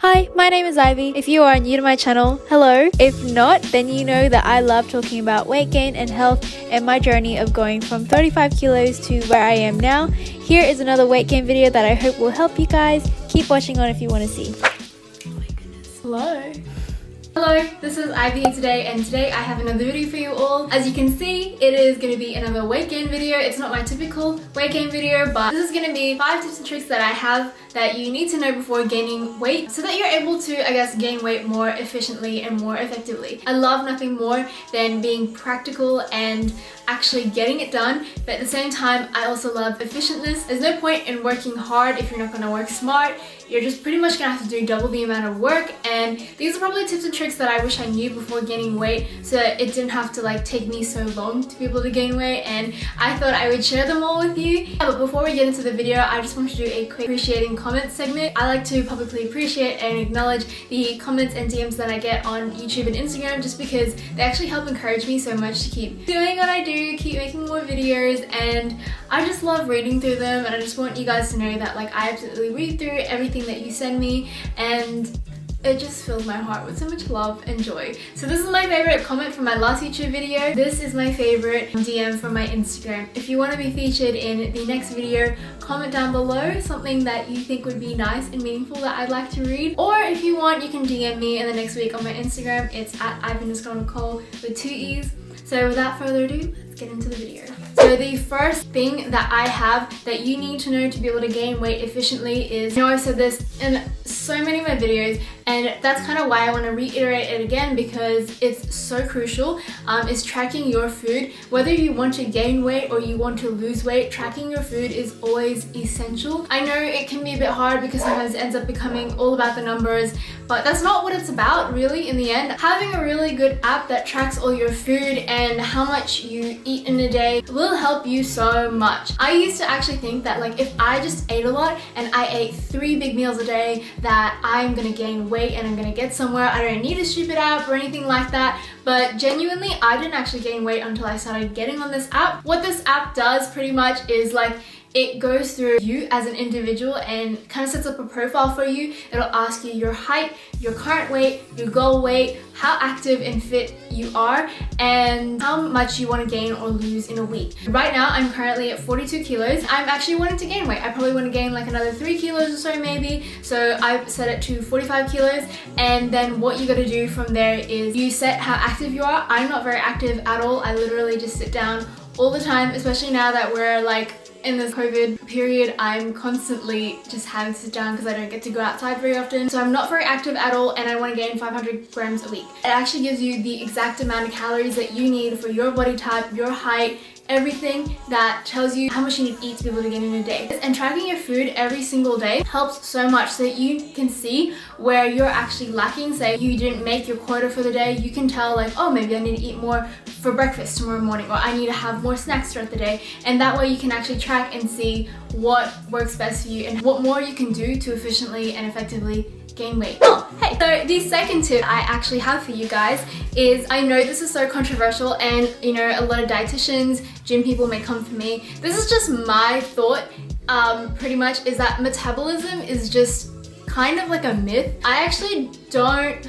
Hi, my name is Ivy. If you are new to my channel, hello. If not, then you know that I love talking about weight gain and health and my journey of going from 35 kilos to where I am now. Here is another weight gain video that I hope will help you guys. Keep watching on if you want to see. Oh my goodness. Hello, this is Ivy today, and today I have another video for you all. As you can see, it is going to be another weight gain video. It's not my typical weight gain video, but this is going to be 5 tips and tricks that I have that you need to know before gaining weight so that you're able to, I guess, gain weight more efficiently and more effectively. I love nothing more than being practical and actually getting it done, but at the same time, I also love efficientness. There's no point in working hard if you're not going to work smart. You're just pretty much going to have to do double the amount of work, and these are probably tips and tricks that I wish I knew before gaining weight so that it didn't have to like take me so long to be able to gain weight, and I thought I would share them all with you. But before we get into the video, I just want to do a quick appreciating comments segment. I like to publicly appreciate and acknowledge the comments and DMs that I get on YouTube and Instagram just because they actually help encourage me so much to keep doing what I do, keep making more videos, and I just love reading through them, and I just want you guys to know that like I absolutely read through everything that you send me, and it just fills my heart with so much love and joy. So this is my favorite comment from my last YouTube video. This is my favorite DM from my Instagram. If you want to be featured in the next video, comment down below something that you think would be nice and meaningful that I'd like to read. Or if you want, you can DM me in the next week on my Instagram. It's at @Ivan_Nicole with 2 E's. So without further ado, let's get into the video. So the first thing that I have that you need to know to be able to gain weight efficiently is, I've said this in so many of my videos, and that's kind of why I want to reiterate it again because it's so crucial, is tracking your food. Whether you want to gain weight or you want to lose weight, tracking your food is always essential. I know it can be a bit hard because sometimes it ends up becoming all about the numbers, but that's not what it's about really in the end. Having a really good app that tracks all your food and how much you eat in a day will help you so much. I used to actually think that like if I just ate a lot and I ate 3 big meals a day that I'm gonna gain weight and I'm gonna get somewhere. I don't need a stupid app or anything like that, but genuinely I didn't actually gain weight until I started getting on this app. What this app does pretty much is like it goes through you as an individual and kind of sets up a profile for you. It'll ask you your height, your current weight, your goal weight, how active and fit you are, and how much you want to gain or lose in a week. Right now, I'm currently at 42 kilos. I'm actually wanting to gain weight. I probably want to gain like another 3 kilos or so maybe. So I've set it to 45 kilos. And then what you got to do from there is you set how active you are. I'm not very active at all. I literally just sit down all the time, especially now that we're like in this COVID period. I'm constantly just having to sit down because I don't get to go outside very often. So I'm not very active at all, and I want to gain 500 grams a week. It actually gives you the exact amount of calories that you need for your body type, your height, everything that tells you how much you need to eat to be able to gain in a day. And tracking your food every single day helps so much so that you can see where you're actually lacking. Say you didn't make your quota for the day, you can tell like, oh, maybe I need to eat more for breakfast tomorrow morning, or I need to have more snacks throughout the day. And that way you can actually track and see what works best for you and what more you can do to efficiently and effectively gain weight. Oh, hey! So the second tip I actually have for you guys is, I know this is so controversial and a lot of dietitians, gym people may come for me. This is just my thought, pretty much, is that metabolism is just kind of like a myth. I actually don't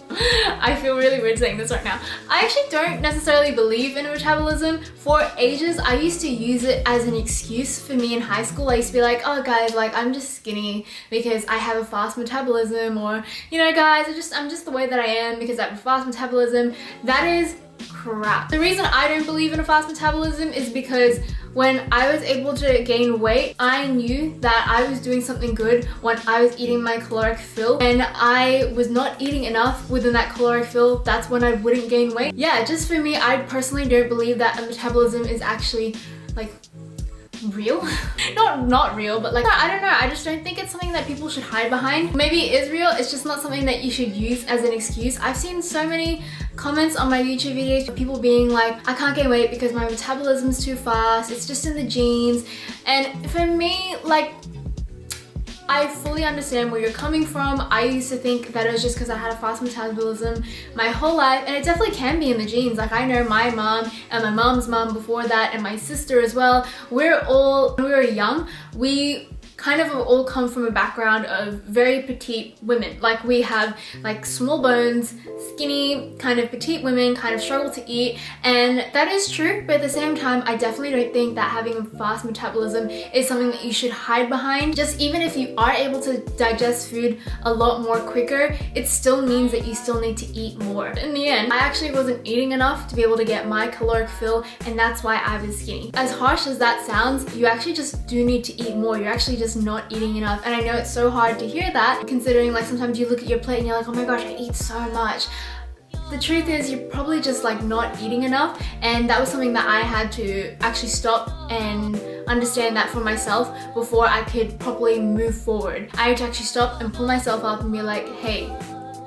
I feel really weird saying this right now. I actually don't necessarily believe in metabolism. For ages, I used to use it as an excuse for me in high school. I used to be like, oh guys, like I'm just skinny because I have a fast metabolism, or guys, I'm just the way that I am because I have a fast metabolism. That is crap. The reason I don't believe in a fast metabolism is because when I was able to gain weight, I knew that I was doing something good when I was eating my caloric fill, and I was not eating enough within that caloric fill. That's when I wouldn't gain weight. Yeah, just for me, I personally don't believe that a metabolism is actually like real. not real, but like, I don't know, I just don't think it's something that people should hide behind. Maybe it is real, it's just not something that you should use as an excuse. I've seen so many comments on my YouTube videos of people being like, I can't gain weight because my metabolism's too fast, it's just in the genes. And for me, like, I fully understand where you're coming from. I used to think that it was just because I had a fast metabolism my whole life, and it definitely can be in the genes. Like, I know my mom and my mom's mom before that, and my sister as well. We're all, when we were young, we kind of all come from a background of very petite women. Like we have like small bones, skinny, kind of petite women kind of struggle to eat, and that is true, but at the same time I definitely don't think that having a fast metabolism is something that you should hide behind. Just even if you are able to digest food a lot more quicker, it still means that you still need to eat more. In the end, I actually wasn't eating enough to be able to get my caloric fill, and that's why I was skinny. As harsh as that sounds, you actually just do need to eat more. You're actually just not eating enough, and I know it's so hard to hear that, considering like sometimes you look at your plate and you're like, oh my gosh, I eat so much. The truth is you're probably just like not eating enough, and that was something that I had to actually stop and understand that for myself before I could properly move forward. I had to actually stop and pull myself up and be like, hey,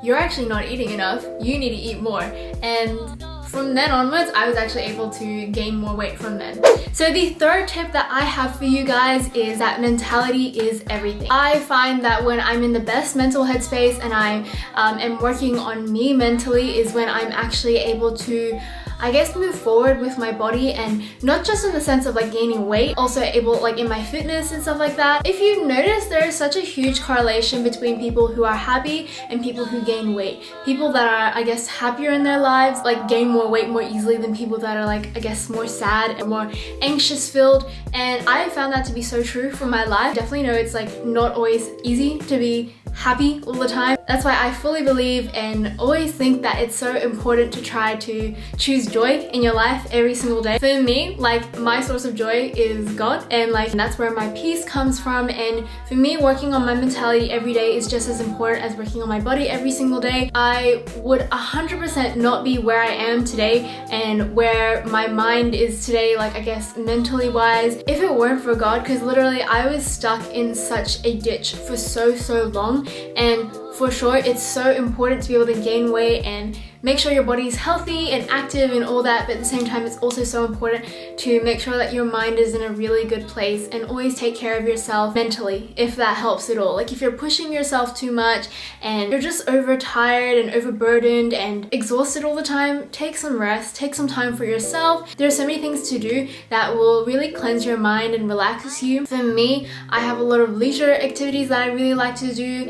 you're actually not eating enough, you need to eat more. And from then onwards, I was actually able to gain more weight from then. So the third tip that I have for you guys is that mentality is everything. I find that when I'm in the best mental headspace and I am working on me mentally is when I'm actually able to, I guess, move forward with my body, and not just in the sense of like gaining weight, also able like in my fitness and stuff like that. If you notice, there is such a huge correlation between people who are happy and people who gain weight. People that are, I guess, happier in their lives like gain more weight more easily than people that are like, I guess, more sad and more anxious filled. And I found that to be so true for my life. Definitely know it's like not always easy to be happy all the time. That's why I fully believe and always think that it's so important to try to choose joy in your life every single day. For me, like my source of joy is God, and like that's where my peace comes from. And for me, working on my mentality every day is just as important as working on my body every single day. I would 100% not be where I am today and where my mind is today, like I guess mentally wise, if it weren't for God, because literally I was stuck in such a ditch for so long. And for sure, it's so important to be able to gain weight and make sure your body is healthy and active and all that, but at the same time it's also so important to make sure that your mind is in a really good place, and always take care of yourself mentally, if that helps at all. Like if you're pushing yourself too much and you're just overtired and overburdened and exhausted all the time, take some rest, take some time for yourself. There are so many things to do that will really cleanse your mind and relax you. For me, I have a lot of leisure activities that I really like to do.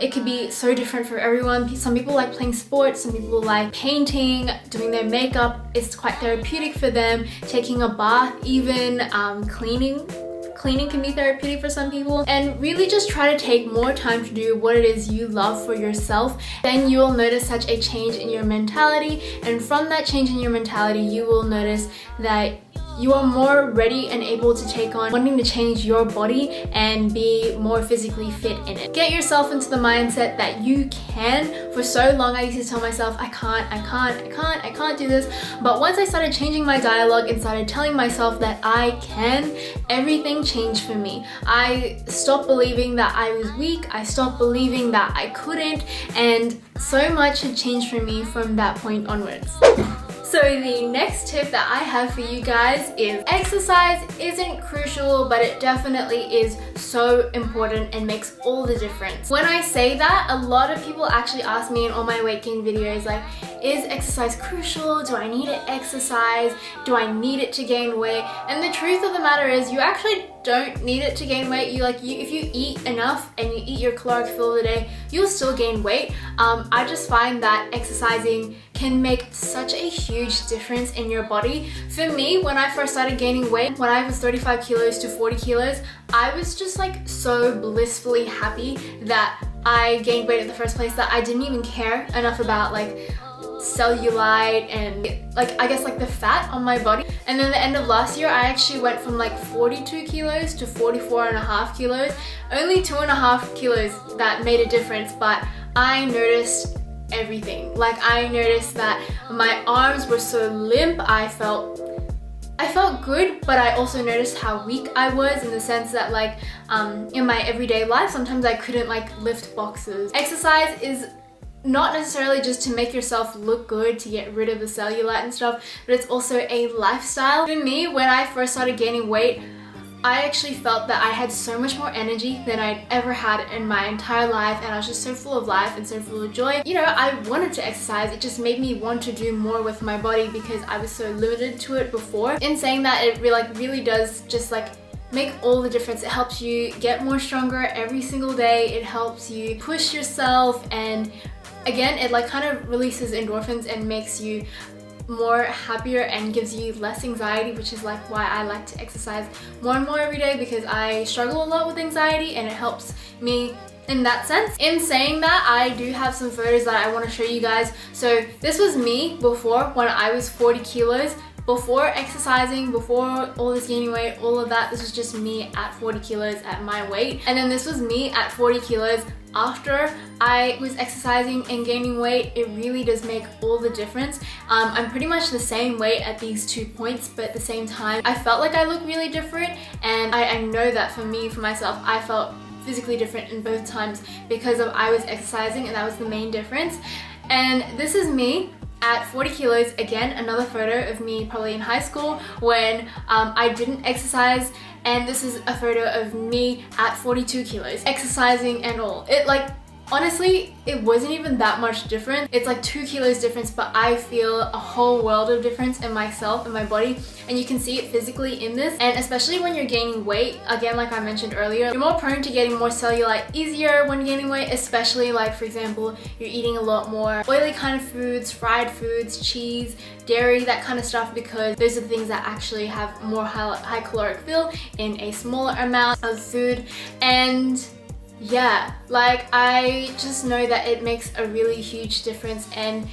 It could be so different for everyone. Some people like playing sports, some people like painting, doing their makeup. It's quite therapeutic for them. Taking a bath, even cleaning can be therapeutic for some people. And really just try to take more time to do what it is you love for yourself. Then you will notice such a change in your mentality, and from that change in your mentality you will notice that you are more ready and able to take on wanting to change your body and be more physically fit in it. Get yourself into the mindset that you can. For so long I used to tell myself, I can't do this. But once I started changing my dialogue and started telling myself that I can, everything changed for me. I stopped believing that I was weak. I stopped believing that I couldn't, and so much had changed for me from that point onwards. So the next tip that I have for you guys is exercise isn't crucial, but it definitely is so important and makes all the difference. When I say that, a lot of people actually ask me in all my weight gain videos, like, is exercise crucial? Do I need to exercise? Do I need it to gain weight? And the truth of the matter is you actually don't need it to gain weight. If you eat enough and you eat your caloric fill of the day, you'll still gain weight. I just find that exercising can make such a huge difference in your body. For me, when I first started gaining weight, when I was 35 kilos to 40 kilos, I was just like so blissfully happy that I gained weight in the first place that I didn't even care enough about like cellulite and like I guess like the fat on my body. And then the end of last year I actually went from like 42 kilos to 44.5 kilos. Only 2.5 kilos that made a difference, but I noticed everything. Like I noticed that my arms were so limp. I felt good, but I also noticed how weak I was, in the sense that like in my everyday life sometimes I couldn't like lift boxes. Exercise is not necessarily just to make yourself look good, to get rid of the cellulite and stuff, but it's also a lifestyle. For me, when I first started gaining weight, I actually felt that I had so much more energy than I'd ever had in my entire life, and I was just so full of life and so full of joy. You know, I wanted to exercise. It just made me want to do more with my body because I was so limited to it before. In saying that, it really does just like make all the difference. It helps you get more stronger every single day. It helps you push yourself, and again, it like kind of releases endorphins and makes you more happier and gives you less anxiety, which is like why I like to exercise more and more every day, because I struggle a lot with anxiety and it helps me in that sense. In saying that, I do have some photos that I want to show you guys. So this was me before, when I was 40 kilos. Before exercising, before all this gaining weight, all of that, this was just me at 40 kilos at my weight. And then this was me at 40 kilos after I was exercising and gaining weight. It really does make all the difference. I'm pretty much the same weight at these 2 points, but at the same time, I felt like I look really different. And I know that for me, for myself, I felt physically different in both times because of I was exercising, and that was the main difference. And this is me at 40 kilos. Again, another photo of me probably in high school when I didn't exercise, and this is a photo of me at 42 kilos exercising and all. It like, honestly, it wasn't even that much different. It's like 2 kilos difference, but I feel a whole world of difference in myself and my body, and you can see it physically in this. And especially when you're gaining weight, again, like I mentioned earlier, you're more prone to getting more cellulite easier when gaining weight, especially like, for example, you're eating a lot more oily kind of foods, fried foods, cheese, dairy, that kind of stuff, because those are the things that actually have more high caloric fill in a smaller amount of food. And yeah, like I just know that it makes a really huge difference. And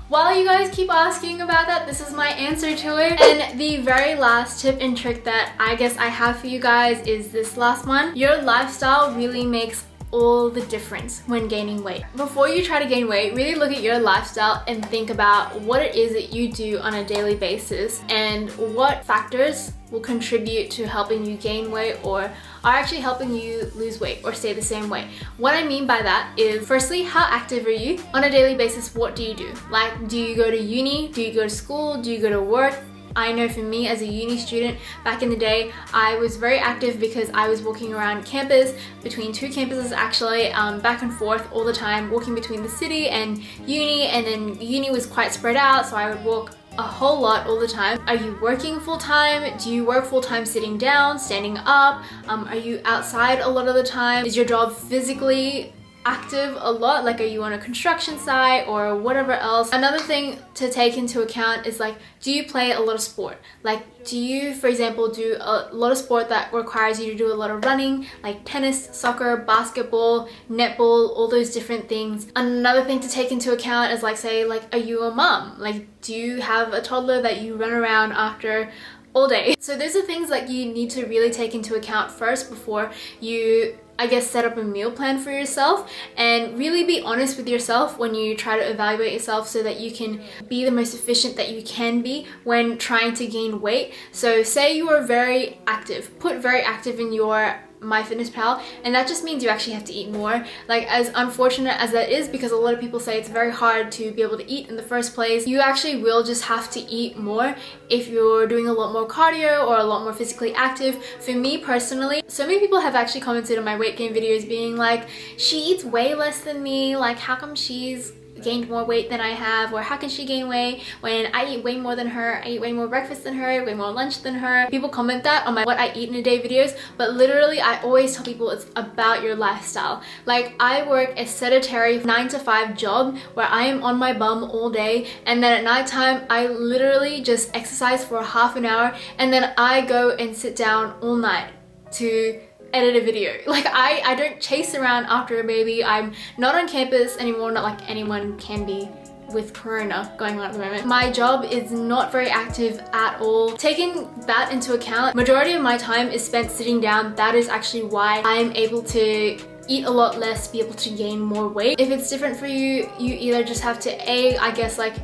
while you guys keep asking about that, this is my answer to it. And the very last tip and trick that I guess I have for you guys is this last one. Your lifestyle really makes all the difference when gaining weight. Before you try to gain weight, really look at your lifestyle and think about what it is that you do on a daily basis and what factors will contribute to helping you gain weight or are actually helping you lose weight or stay the same weight. What I mean by that is, firstly, how active are you? On a daily basis, what do you do? Like, do you go to uni? Do you go to school? Do you go to work? I know for me as a uni student, back in the day, I was very active because I was walking around campus, between 2 campuses actually, back and forth all the time, walking between the city and uni, and then uni was quite spread out, so I would walk a whole lot all the time. Are you working full-time? Do you work full-time sitting down, standing up? Are you outside a lot of the time? Is your job physically active a lot? Like, are you on a construction site or whatever else? Another thing to take into account is like, do you play a lot of sport? Like, do you, for example, do a lot of sport that requires you to do a lot of running, like tennis, soccer, basketball, netball, all those different things? Another thing to take into account is like, say, like, are you a mom? Like, do you have a toddler that you run around after all day? So those are things that you need to really take into account first before you, I guess, set up a meal plan for yourself, and really be honest with yourself when you try to evaluate yourself so that you can be the most efficient that you can be when trying to gain weight. So say you are very active, put very active in your MyFitnessPal, and that just means you actually have to eat more. Like, as unfortunate as that is, because a lot of people say it's very hard to be able to eat in the first place, you actually will just have to eat more if you're doing a lot more cardio or a lot more physically active. For me personally, so many people have actually commented on my weight gain videos being like, she eats way less than me, like how come she's gained more weight than I have, or how can she gain weight when I eat way more than her, I eat way more breakfast than her, way more lunch than her. People comment that on my what I eat in a day videos, but literally I always tell people it's about your lifestyle. Like, I work a sedentary 9 to 5 job where I am on my bum all day, and then at nighttime I literally just exercise for half an hour, and then I go and sit down all night to edit a video. Like, I don't chase around after a baby. I'm not on campus anymore, not like anyone can be with corona going on at the moment. My job is not very active at all. Taking that into account, majority of my time is spent sitting down. That is actually why I'm able to eat a lot less, be able to gain more weight. If it's different for you, you either just have to I guess like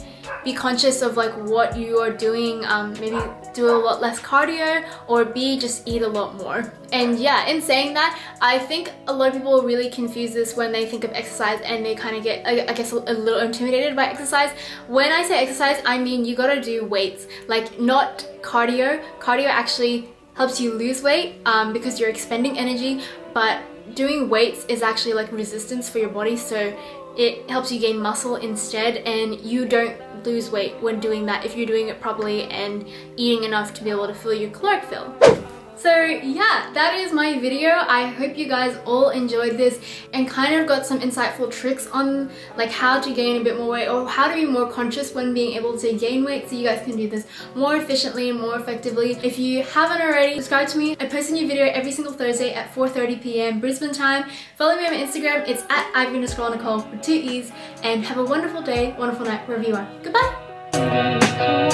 be conscious of like what you are doing, maybe do a lot less cardio, or B, just eat a lot more. And yeah, in saying that, I think a lot of people really confuse this when they think of exercise, and they kind of get, I guess, a little intimidated by exercise. When I say exercise, I mean you gotta do weights, like not cardio. Cardio actually helps you lose weight because you're expending energy, but doing weights is actually like resistance for your body, so it helps you gain muscle instead, and you don't lose weight when doing that if you're doing it properly and eating enough to be able to fill your caloric fill. So yeah, that is my video. I hope you guys all enjoyed this and kind of got some insightful tricks on like how to gain a bit more weight or how to be more conscious when being able to gain weight so you guys can do this more efficiently and more effectively. If you haven't already, subscribe to me. I post a new video every single Thursday at 4:30 p.m. Brisbane time. Follow me on my Instagram. It's at @Ivy_Nicole with 2 E's, and have a wonderful day, wonderful night, wherever you are. Goodbye!